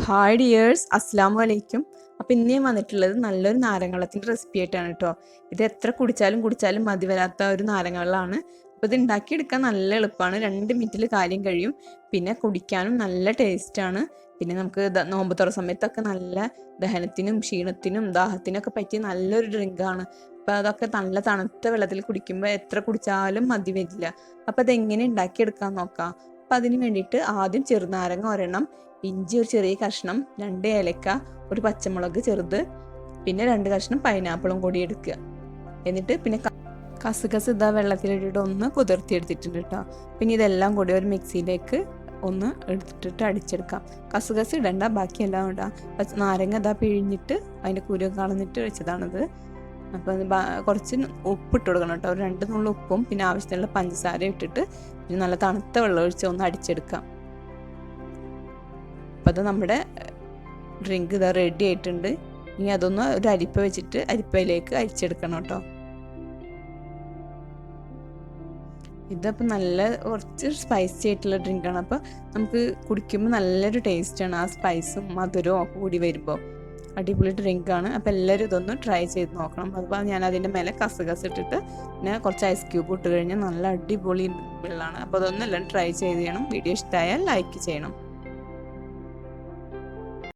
Hi dears, അസ്സലാമു അലൈക്കും. അപ്പോൾ ഇന്ന് ഞാൻ വന്നിട്ടുള്ളത് നല്ലൊരു നാരങ്ങവെള്ളത്തിൻ്റെ റെസിപ്പി ആയിട്ടാണ് കേട്ടോ. ഇത് എത്ര കുടിച്ചാലും മതി വരാത്ത ഒരു നാരങ്ങവെള്ളമാണ്. അപ്പോൾ ഇത് ഉണ്ടാക്കിയെടുക്കാൻ നല്ല എളുപ്പമാണ്. 2 മിനിറ്റിൽ കാര്യം കഴിയും. പിന്നെ കുടിക്കാനും നല്ല ടേസ്റ്റാണ്. പിന്നെ നമുക്ക് നോമ്പ് തുറ സമയത്തൊക്കെ നല്ല ദഹനത്തിനും ക്ഷീണത്തിനും ദാഹത്തിനൊക്കെ പറ്റിയ നല്ലൊരു ഡ്രിങ്കാണ്. അപ്പോൾ അതൊക്കെ നല്ല തണുത്ത വെള്ളത്തിൽ കുടിക്കുമ്പോൾ എത്ര കുടിച്ചാലും മതി വരില്ല. അപ്പോൾ അതെങ്ങനെ ഉണ്ടാക്കിയെടുക്കാൻ നോക്കാം. അപ്പം അതിന് വേണ്ടിയിട്ട് ആദ്യം ചെറുനാരങ്ങ ഒരെണ്ണം, ഇഞ്ചി ഒരു ചെറിയ കഷ്ണം, 2 ഏലക്ക, ഒരു പച്ചമുളക് ചെറുത്, പിന്നെ 2 കഷ്ണം പൈനാപ്പിളും കൂടി എടുക്കുക. എന്നിട്ട് പിന്നെ കസുകസ് ഇതാ വെള്ളത്തിലിട്ടിട്ട് ഒന്ന് കുതിർത്തിയെടുത്തിട്ടുണ്ട് കേട്ടോ. പിന്നെ ഇതെല്ലാം കൂടി ഒരു മിക്സിയിലേക്ക് ഒന്ന് എടുത്തിട്ട് അടിച്ചെടുക്കാം. കസുകസ് ഇടണ്ട, ബാക്കിയെല്ലാം ഇടാം. നാരങ്ങ ഇതാ പിഴിഞ്ഞിട്ട് അതിൻ്റെ കുരു കളഞ്ഞിട്ട് വെച്ചതാണിത്. അപ്പോൾ കുറച്ച് ഉപ്പിട്ട് കൊടുക്കണം കേട്ടോ. ഒരു 2 നുള്ളി ഉപ്പും പിന്നെ ആവശ്യത്തിനുള്ള പഞ്ചസാര ഇട്ടിട്ട് പിന്നെ നല്ല തണുത്ത വെള്ളം ഒഴിച്ച് ഒന്ന് അടിച്ചെടുക്കാം. അപ്പോൾ അത് നമ്മുടെ ഡ്രിങ്ക് ഇതാ റെഡി ആയിട്ടുണ്ട്. ഇനി അതൊന്ന് ഒരു അരിപ്പ വെച്ചിട്ട് അരിപ്പയിലേക്ക് അരിച്ചെടുക്കണം കേട്ടോ. ഇതപ്പോൾ നല്ല കുറച്ച് സ്പൈസി ആയിട്ടുള്ള ഡ്രിങ്കാണ്. അപ്പോൾ നമുക്ക് കുടിക്കുമ്പോൾ നല്ലൊരു ടേസ്റ്റാണ്. ആ സ്പൈസും മധുരവും ഒക്കെ കൂടി വരുമ്പോൾ അടിപൊളി ഡ്രിങ്കാണ്. അപ്പോൾ എല്ലാവരും ഇതൊന്ന് ട്രൈ ചെയ്ത് നോക്കണം. അതുപോലെ ഞാൻ അതിൻ്റെ മേലെ കസുകസ് ഇട്ടിട്ട് പിന്നെ കുറച്ച് ഐസ് ക്യൂബ് ഇട്ട് കഴിഞ്ഞാൽ നല്ല അടിപൊളി വെള്ളമാണ്. അപ്പോൾ അതൊന്നും എല്ലാം ട്രൈ ചെയ്ത് ചെയ്യണം. വീഡിയോ ഇഷ്ടമായാൽ ലൈക്ക് ചെയ്യണം.